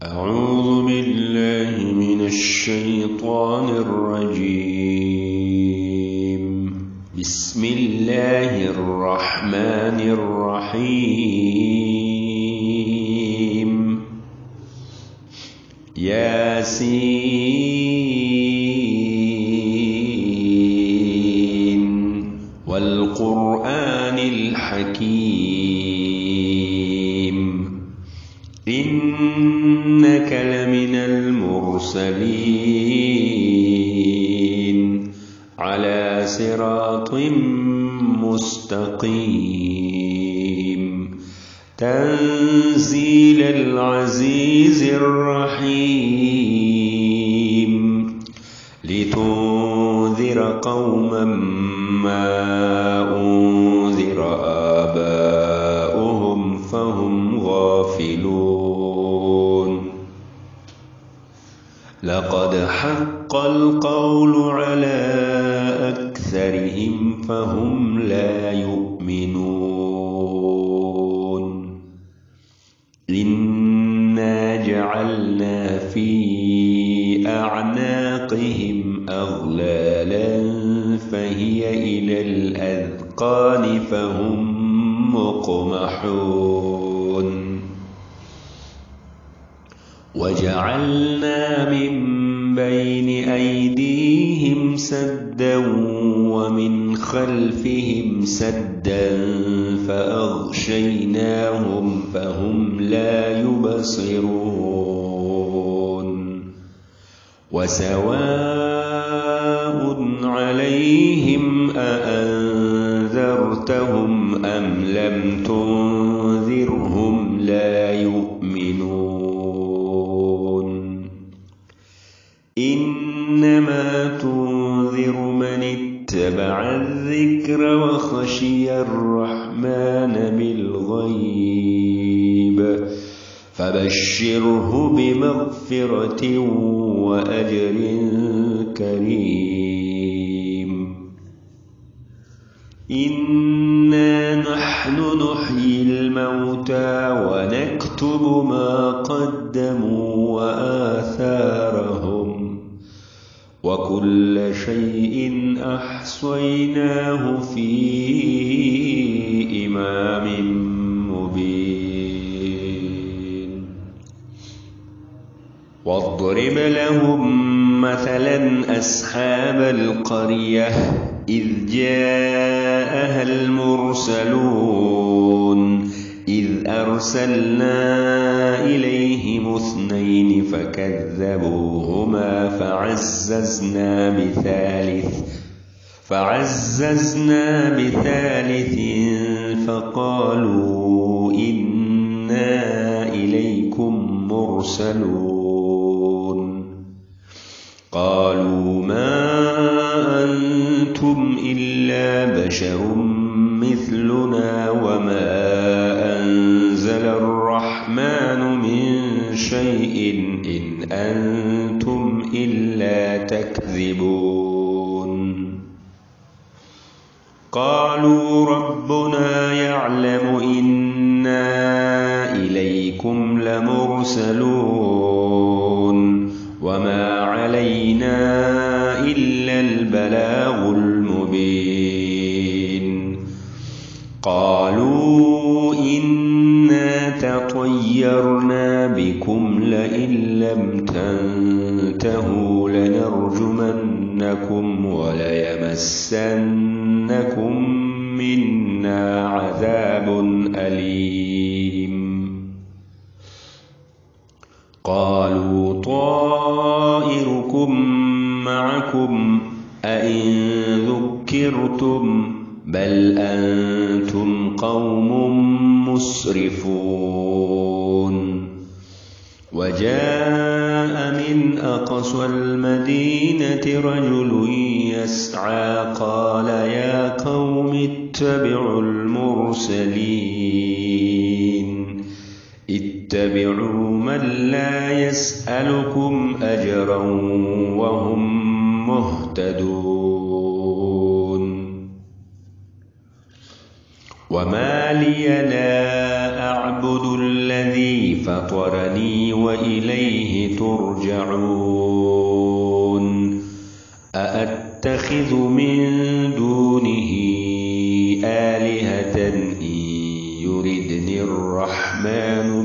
أعوذ بالله من الشيطان الرجيم. بسم الله الرحمن الرحيم. ياسين والقرآن الحكيم. إنك لمن المرسلين على صراط مستقيم. تنزيل العزيز الرحيم. لتنذر قوما ما أنذر آباؤهم فهم غافلون. لقد حق القول على أكثرهم فهم لا يؤمنون. إنا جعلنا في أعناقهم أغلالا فهي إلى الأذقان فهم مقمحون. وجعلنا من بين أيديهم سدا ومن خلفهم سدا فأغشيناهم فهم لا يبصرون. وسواء عليهم أأنذرتهم أم لم تنذرهم لا يؤمنون. إنما تنذر من اتبع الذكر وخشي الرحمن بالغيب فبشره بمغفرة وأجر كريم. إنا نحن نحيي الموتى ونكتب ما قدموا وآثارهم وكل شيء أحصيناه في إمام مبين. واضرب لهم مثلا أصحاب القرية إذ جاءها المرسلون إذ أرسلنا إليهم اثنين فكذبوهما فعززنا بثالث فقالوا إنا إليكم مرسلون. قالوا ما أنتم إلا بشر مثلنا وما أنزل الرحمن من شيء إن أنتم إلا تكذبون. قالوا ربنا يعلم إنا إليكم لمرسلون وما علينا إلا البلاغ المبين. قالوا إنا تطيرنا بكم لئن لم تنتهوا لنرجمنكم وليمسنكم منا عذاب أليم. قالوا طائركم معكم أئن ذكرتم بل أنتم قوم مسرفون. وجاء من أقصى المدينة رجل يسعى قال يا قوم اتبعوا المرسلين. اتبعوا من لا يسألكم أجرا وهم مهتدون. وما لي لا أعبد الذي فطرني وإليه ترجعون أأتخذ من دونه آلهة إن يردني الرحمن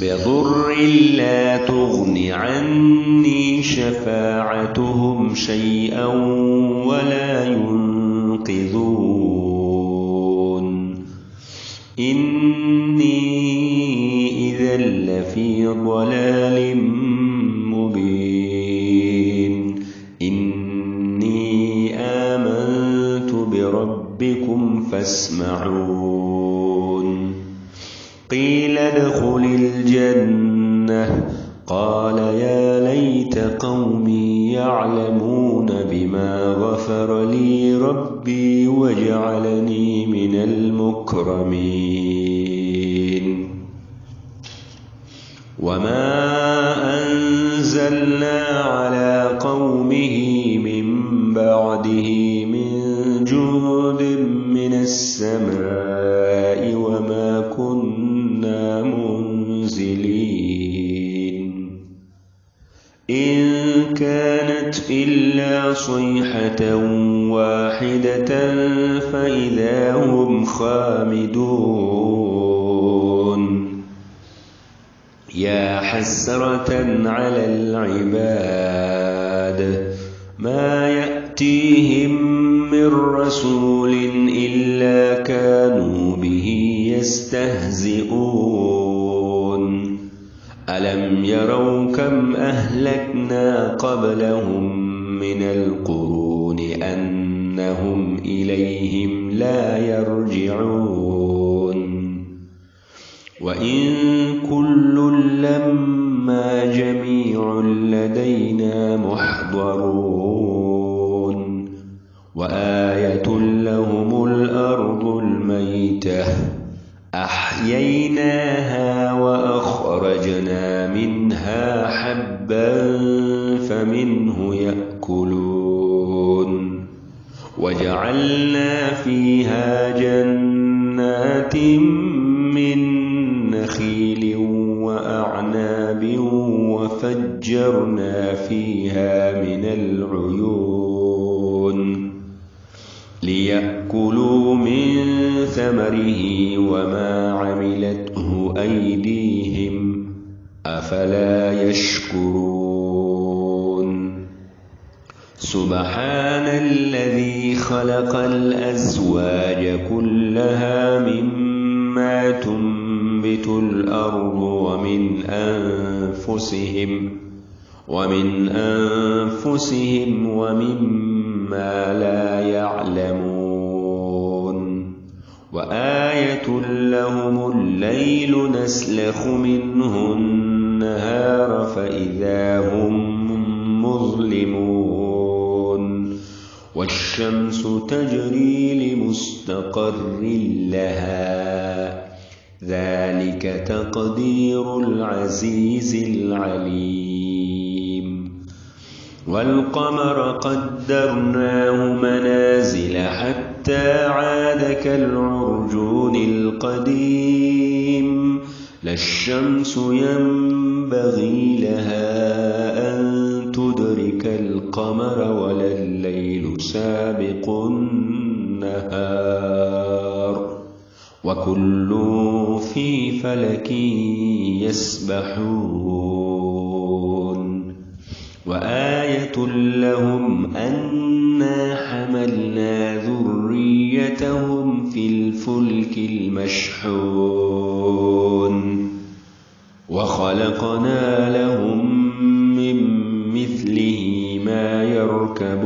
بضر لا تغن عني شفاعتهم شيئا ولا ينقذون إني إذا لفي ضلال مبين إني آمنت بربكم فاسمعون قيل ادخل الجنة قال يا ليت قومي يعلمون بما غفر لي ربي وجعلني من المكرمين وما أنزلنا على قومه من بعده من جود من السماء وما كنا منزلين إن كانت إلا صيحة واحدة فإذا هم خامدون يا حسرة على العباد ما يأتيهم من رسول إلا كانوا به يستهزئون ألم يروا كم أهلكنا قبلهم من القرون أنهم إليهم لا يرجعون وإن كل لما جميع لدينا محضرون وآية لهم الأرض الميتة أحييناها وأخرجنا منها حبا فمنه يأكلون وجعلنا فيها جنات من نخيل وأعناب وفجرنا فيها من العيون ليأكلوا من ثمره وما عملته أيديهم أفلا يشكرون سبحان الذي خلق الأزواج كلها مما تنبت الأرض ومن أنفسهم ومما لا يعلمون وآية لهم الليل نسلخ منه النهار فإذا هم مظلمون والشمس تجري لمستقر لها ذلك تقدير العزيز العليم والقمر قدرناه منازل حتى عاد كالعرجون القديم لا الشمس ينبغي لها أن تدرك القمر ولا الليل سابق النهار وكل في فلك يسبحون وآية لهم أنا حملنا ذريتهم في الفلك المشحون وخلقنا لهم من مثله ما يركبون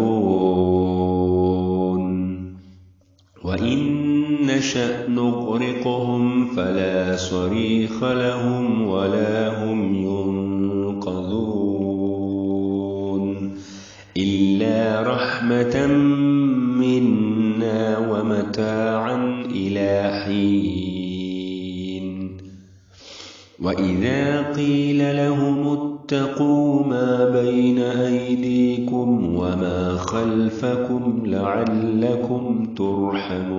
وإن نشأ نغرقهم فلا صريخ لهم ولا هم ينقذون إلا رحمة منا ومتاعا إلى حين وإذا قيل لهم اتقوا ما بين أيديكم وما خلفكم لعلكم ترحمون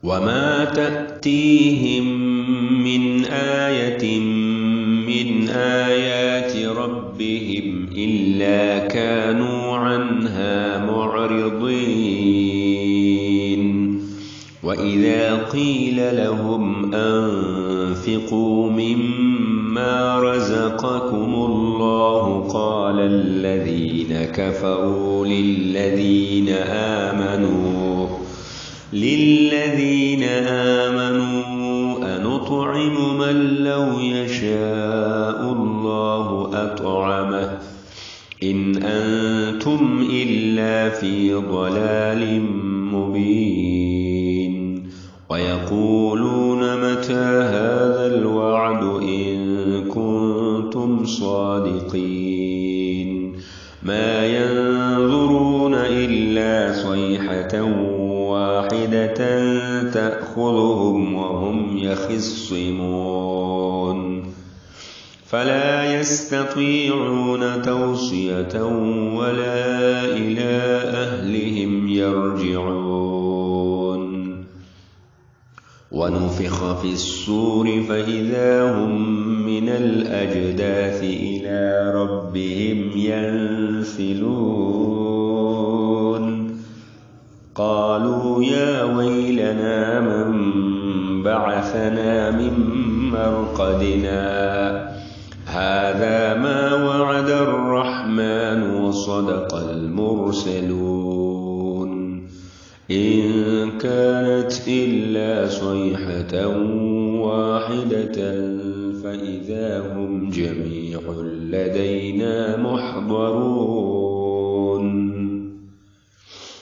وما تأتيهم من آية من آيات ربهم إلا كانوا عنها معرضين وإذا قيل لهم أنفقوا مما رزقكم الله قال الذين كفروا للذين آمنوا أنطعم من لو يشاء الله أطعمه إن أنتم إلا في ضلال مبين ويقولون متى هذا الوعد إن كنتم صادقين ما ينظرون إلا صيحة واحدة تأخذهم وهم يخصمون فلا يستطيعون توصية ولا إلى أهلهم يرجعون ونفخ في الصور فإذا هم من الأجداث إلى ربهم ينسلون قالوا يا ويلنا من بعثنا من مرقدنا هذا ما وعد الرحمن وصدق المرسلون إن كانت إلا صيحة واحدة فإذا هم جميع لدينا محضرون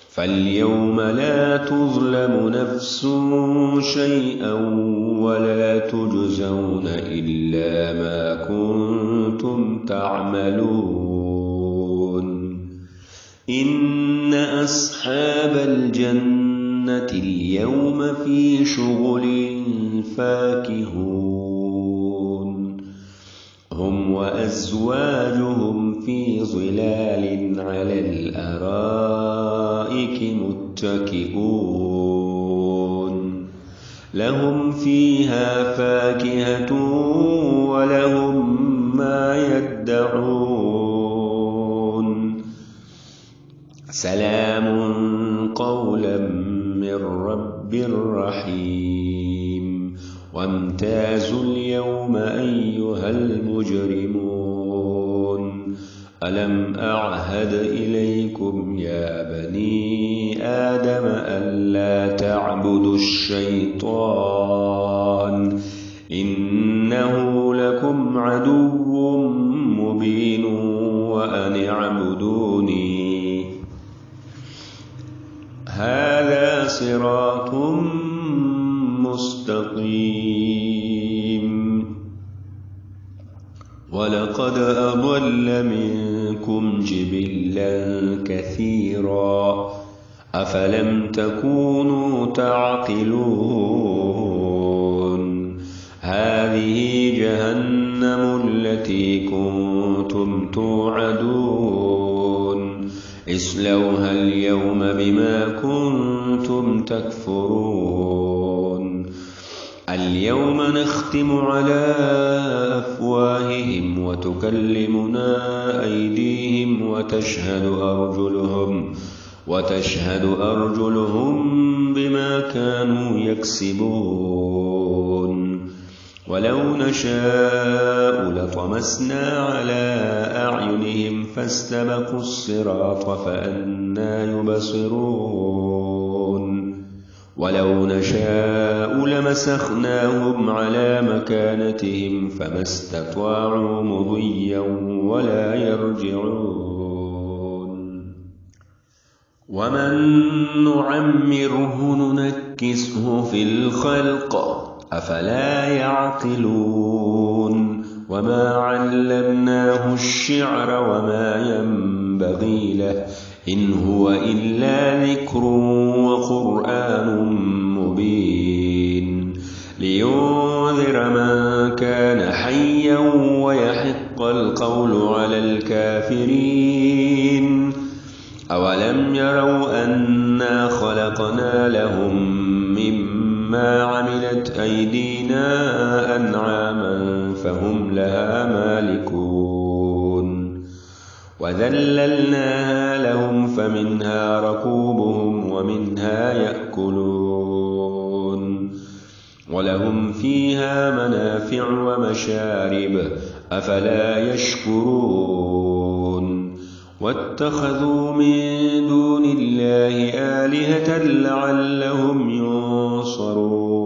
فاليوم لا تظلم نفس شيئا ولا تجزون إلا ما كنتم تعملون إن أصحاب الجنة اليوم في شغل فاكهون هم وأزواجهم في ظلال على الأرائك متكئون لهم فيها فاكهة ولهم ما يدعون سلام قولا من رب رحيم وامتازوا اليوم أيها المجرمون ألم أعهد إليكم يا بني آدم ألا تعبدوا الشيطان إنه لكم عدو مبين وأن اعبدوني هذا صراط مستقيم ولقد أضل منكم جبلا كثيرا أفلم تكونوا تعقلون هذه جهنم التي كنتم توعدون اصلوها اليوم بما كنتم تكفرون اليوم نختم على أفواههم وتكلمنا أيديهم وتشهد أرجلهم بما كانوا يكسبون ولو نشاء لطمسنا على أعينهم فاستبقوا الصراط فأنى يبصرون ولو نشاء لمسخناهم على مكانتهم فما استطاعوا مضيا ولا يرجعون ومن نعمره ننكسه في الخلق أفلا يعقلون وما علمناه الشعر وما ينبغي له إن هو إلا ذكر وقرآن مبين لينذر من كان حق القول على الكافرين أولم يروا أنا خلقنا لهم مما عملت أيدينا أنعاما فهم لها مالكون وذللناها لهم فمنها ركوبهم ومنها يأكلون ولهم فيها منافع ومشارب أفلا يشكرون واتخذوا من دون الله آلهة لعلهم ينصرون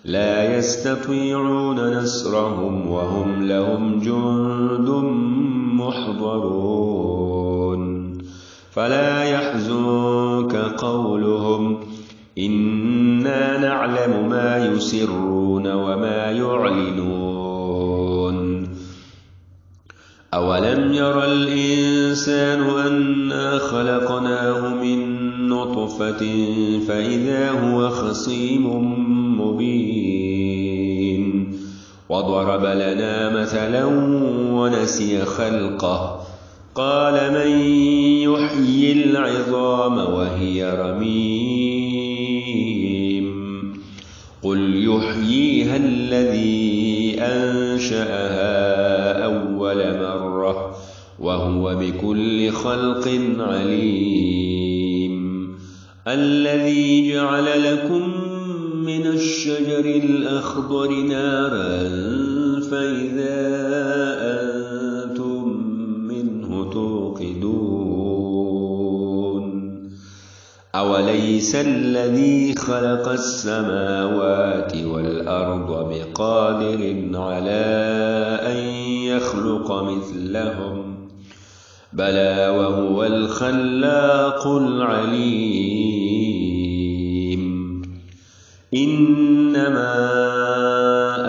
لا يستطيعون نصرهم وهم لهم جند محضرون فلا يحزنك قولهم إنا نعلم ما يسرون وما يعلنون أولم ير الإنسان أنا خلقناه من نطفة فإذا هو خصيم مبين وضرب لنا مثلا ونسي خلقه قال من يحيي العظام وهي رميم قل يحييها الذي أنشأها أول مرة وهو بكل خلق عليم الذي جعل لكم من الشجر الأخضر نارا فإذا أنتم منه توقدون أوليس الذي خلق السماوات والأرض بقادر على أن يخلق مثلهم بلى وهو الخلاق العليم إنما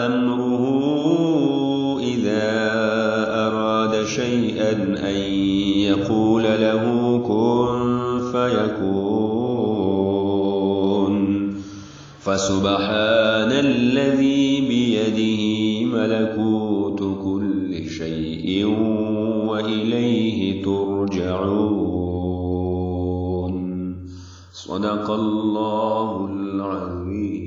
أمره إذا أراد شيئا أن يقول له كن فيكون فسبحان الذي بيده ملكوت كل شيء وإليه ترجعون صدق الله العظيم.